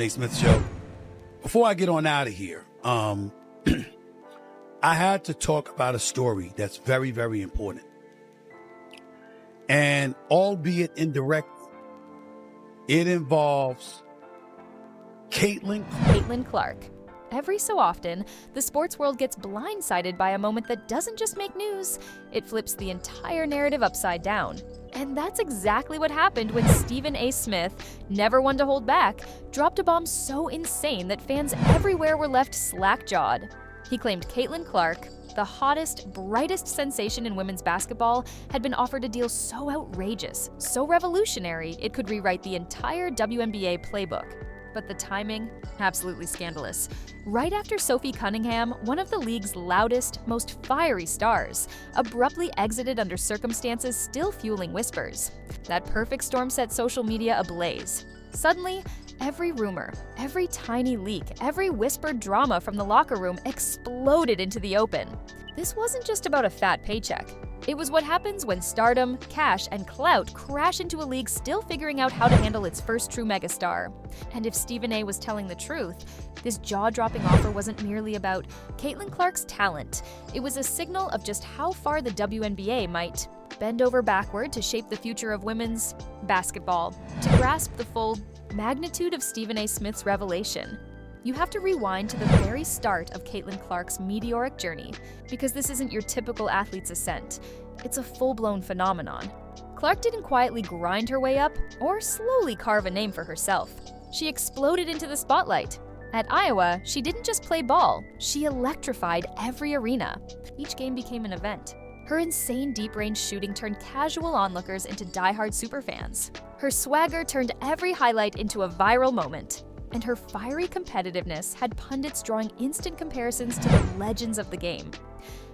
A. Smith Show. Before I get on out of here, I had to talk about a story that's very, very important. And albeit indirectly, it involves Caitlin Clark. Every so often, the sports world gets blindsided by a moment that doesn't just make news, it flips the entire narrative upside down. And that's exactly what happened when Stephen A. Smith, never one to hold back, dropped a bomb so insane that fans everywhere were left slack-jawed. He claimed Caitlin Clark, the hottest, brightest sensation in women's basketball, had been offered a deal so outrageous, so revolutionary, it could rewrite the entire WNBA playbook. But the timing, absolutely scandalous. Right after Sophie Cunningham, one of the league's loudest, most fiery stars, abruptly exited under circumstances still fueling whispers. That perfect storm set social media ablaze. Suddenly, every rumor, every tiny leak, every whispered drama from the locker room exploded into the open. This wasn't just about a fat paycheck. It was what happens when stardom, cash, and clout crash into a league still figuring out how to handle its first true megastar. And if Stephen A. was telling the truth, this jaw-dropping offer wasn't merely about Caitlin Clark's talent. It was a signal of just how far the WNBA might bend over backward to shape the future of women's basketball. To grasp the full magnitude of Stephen A. Smith's revelation, you have to rewind to the very start of Caitlin Clark's meteoric journey, because this isn't your typical athlete's ascent. It's a full-blown phenomenon. Clark didn't quietly grind her way up or slowly carve a name for herself. She exploded into the spotlight. At Iowa, she didn't just play ball, she electrified every arena. Each game became an event. Her insane deep-range shooting turned casual onlookers into die-hard superfans. Her swagger turned every highlight into a viral moment. And her fiery competitiveness had pundits drawing instant comparisons to the legends of the game.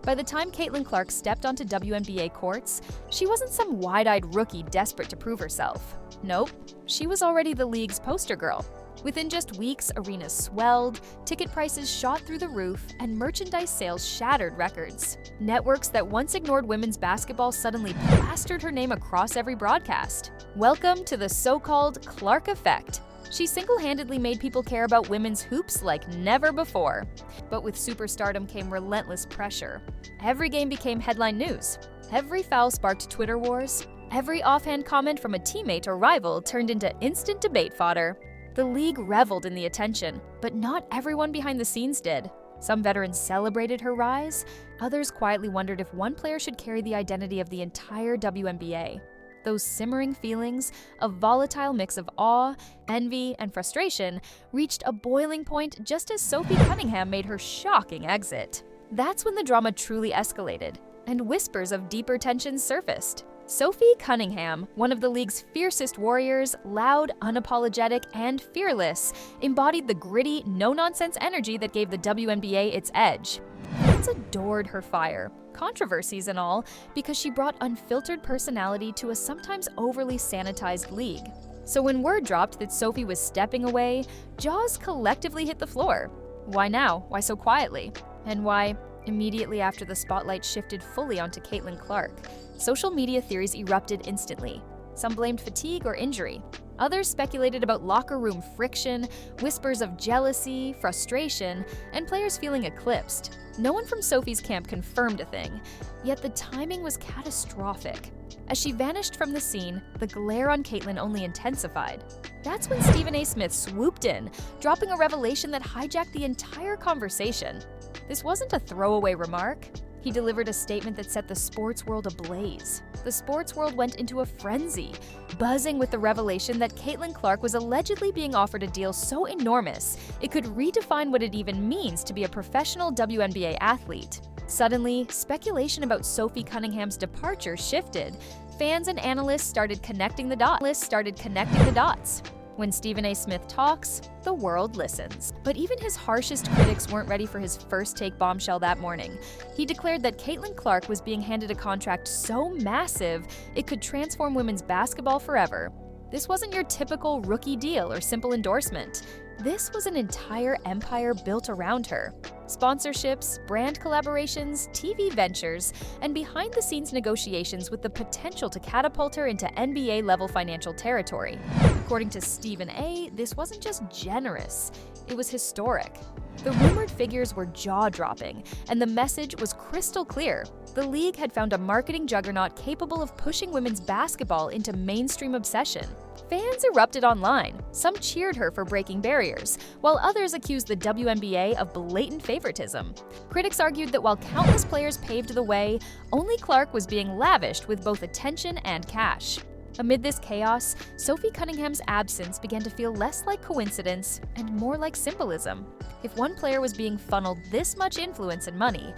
By the time Caitlin Clark stepped onto WNBA courts, she wasn't some wide-eyed rookie desperate to prove herself. Nope, she was already the league's poster girl. Within just weeks, arenas swelled, ticket prices shot through the roof, and merchandise sales shattered records. Networks that once ignored women's basketball suddenly plastered her name across every broadcast. Welcome to the so-called Clark Effect. She single-handedly made people care about women's hoops like never before. But with superstardom came relentless pressure. Every game became headline news. Every foul sparked Twitter wars. Every offhand comment from a teammate or rival turned into instant debate fodder. The league reveled in the attention, but not everyone behind the scenes did. Some veterans celebrated her rise. Others quietly wondered if one player should carry the identity of the entire WNBA. Those simmering feelings, a volatile mix of awe, envy, and frustration, reached a boiling point just as Sophie Cunningham made her shocking exit. That's when the drama truly escalated, and whispers of deeper tensions surfaced. Sophie Cunningham, one of the league's fiercest warriors, loud, unapologetic, and fearless, embodied the gritty, no-nonsense energy that gave the WNBA its edge. Fans adored her fire, controversies and all, because she brought unfiltered personality to a sometimes overly sanitized league. So when word dropped that Sophie was stepping away, jaws collectively hit the floor. Why now? Why so quietly? And why, immediately after the spotlight shifted fully onto Caitlin Clark, social media theories erupted instantly. Some blamed fatigue or injury. Others speculated about locker room friction, whispers of jealousy, frustration, and players feeling eclipsed. No one from Sophie's camp confirmed a thing, yet the timing was catastrophic. As she vanished from the scene, the glare on Caitlin only intensified. That's when Stephen A. Smith swooped in, dropping a revelation that hijacked the entire conversation. This wasn't a throwaway remark. He delivered a statement that set the sports world ablaze. The sports world went into a frenzy, buzzing with the revelation that Caitlin Clark was allegedly being offered a deal so enormous it could redefine what it even means to be a professional WNBA athlete. Suddenly, speculation about Sophie Cunningham's departure shifted. Fans and analysts started connecting the dots. When Stephen A. Smith talks, the world listens. But even his harshest critics weren't ready for his first-take bombshell that morning. He declared that Caitlin Clark was being handed a contract so massive it could transform women's basketball forever. This wasn't your typical rookie deal or simple endorsement. This was an entire empire built around her. Sponsorships, brand collaborations, TV ventures, and behind-the-scenes negotiations with the potential to catapult her into NBA-level financial territory. According to Stephen A., this wasn't just generous, it was historic. The rumored figures were jaw-dropping, and the message was crystal clear. The league had found a marketing juggernaut capable of pushing women's basketball into mainstream obsession. Fans erupted online. Some cheered her for breaking barriers, while others accused the WNBA of blatant favoritism. Critics argued that while countless players paved the way, only Clark was being lavished with both attention and cash. Amid this chaos, Sophie Cunningham's absence began to feel less like coincidence and more like symbolism. If one player was being funneled this much influence and money,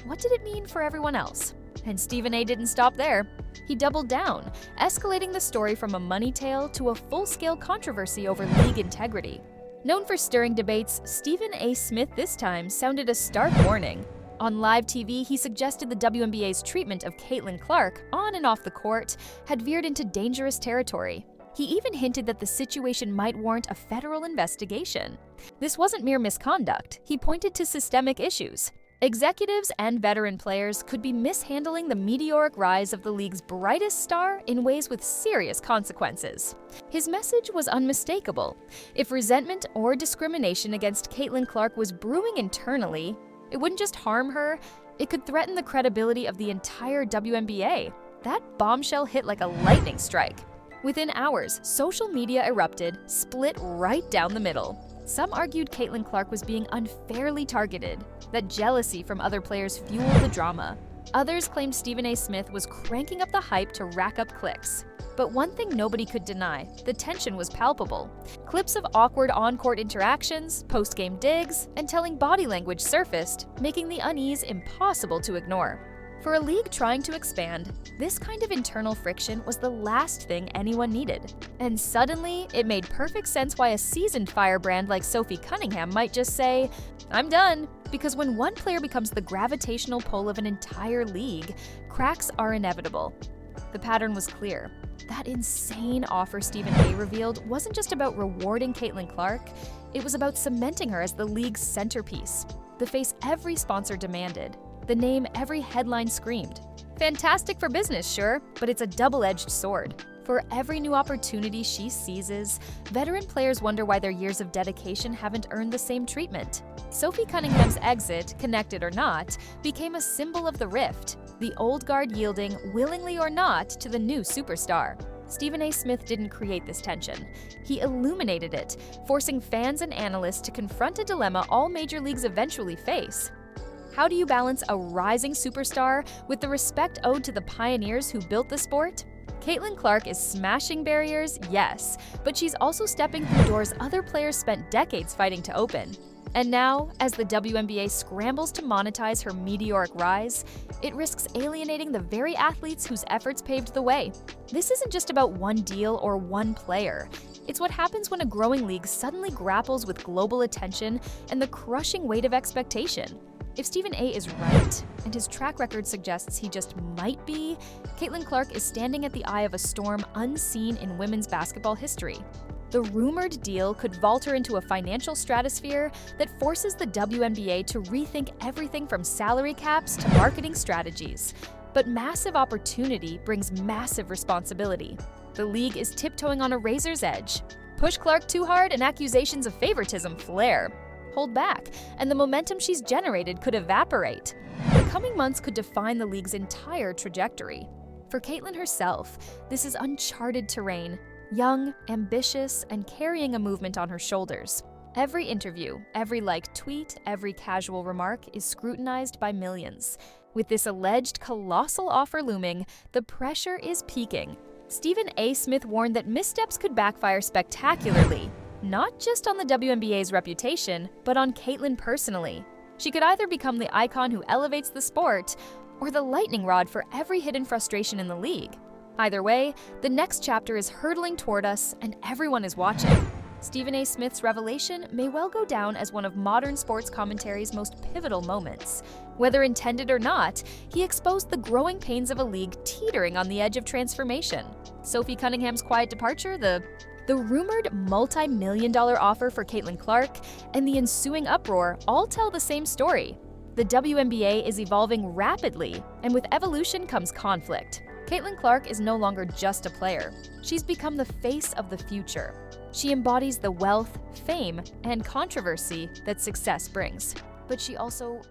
what did it mean for everyone else? And Stephen A. didn't stop there. He doubled down, escalating the story from a money tale to a full-scale controversy over league integrity. Known for stirring debates, Stephen A. Smith this time sounded a stark warning. On live TV, he suggested the WNBA's treatment of Caitlin Clark, on and off the court, had veered into dangerous territory. He even hinted that the situation might warrant a federal investigation. This wasn't mere misconduct. He pointed to systemic issues. Executives and veteran players could be mishandling the meteoric rise of the league's brightest star in ways with serious consequences. His message was unmistakable. If resentment or discrimination against Caitlin Clark was brewing internally, it wouldn't just harm her, it could threaten the credibility of the entire WNBA. That bombshell hit like a lightning strike. Within hours, social media erupted, split right down the middle. Some argued Caitlin Clark was being unfairly targeted, that jealousy from other players fueled the drama. Others claimed Stephen A. Smith was cranking up the hype to rack up clicks. But one thing nobody could deny, the tension was palpable. Clips of awkward on-court interactions, post-game digs, and telling body language surfaced, making the unease impossible to ignore. For a league trying to expand, this kind of internal friction was the last thing anyone needed. And suddenly, it made perfect sense why a seasoned firebrand like Sophie Cunningham might just say, "I'm done." Because when one player becomes the gravitational pull of an entire league, cracks are inevitable. The pattern was clear. That insane offer Stephen A. revealed wasn't just about rewarding Caitlin Clark, it was about cementing her as the league's centerpiece, the face every sponsor demanded, the name every headline screamed. Fantastic for business, sure, but it's a double-edged sword. For every new opportunity she seizes, veteran players wonder why their years of dedication haven't earned the same treatment. Sophie Cunningham's exit, connected or not, became a symbol of the rift, the old guard yielding, willingly or not, to the new superstar. Stephen A. Smith didn't create this tension. He illuminated it, forcing fans and analysts to confront a dilemma all major leagues eventually face. How do you balance a rising superstar with the respect owed to the pioneers who built the sport? Caitlin Clark is smashing barriers, yes, but she's also stepping through doors other players spent decades fighting to open. And now, as the WNBA scrambles to monetize her meteoric rise, it risks alienating the very athletes whose efforts paved the way. This isn't just about one deal or one player. It's what happens when a growing league suddenly grapples with global attention and the crushing weight of expectation. If Stephen A. is right, and his track record suggests he just might be, Caitlin Clark is standing at the eye of a storm unseen in women's basketball history. The rumored deal could vault her into a financial stratosphere that forces the WNBA to rethink everything from salary caps to marketing strategies. But massive opportunity brings massive responsibility. The league is tiptoeing on a razor's edge. Push Clark too hard and accusations of favoritism flare. Hold back, and the momentum she's generated could evaporate. The coming months could define the league's entire trajectory. For Caitlin herself, this is uncharted terrain. Young, ambitious, and carrying a movement on her shoulders. Every interview, every liked tweet, every casual remark is scrutinized by millions. With this alleged colossal offer looming, the pressure is peaking. Stephen A. Smith warned that missteps could backfire spectacularly, not just on the WNBA's reputation, but on Caitlin personally. She could either become the icon who elevates the sport, or the lightning rod for every hidden frustration in the league. Either way, the next chapter is hurtling toward us, and everyone is watching. Stephen A. Smith's revelation may well go down as one of modern sports commentary's most pivotal moments. Whether intended or not, he exposed the growing pains of a league teetering on the edge of transformation. Sophie Cunningham's quiet departure, the The rumored multi-million-dollar offer for Caitlin Clark and the ensuing uproar all tell the same story. The WNBA is evolving rapidly, and with evolution comes conflict. Caitlin Clark is no longer just a player. She's become the face of the future. She embodies the wealth, fame, and controversy that success brings. But she also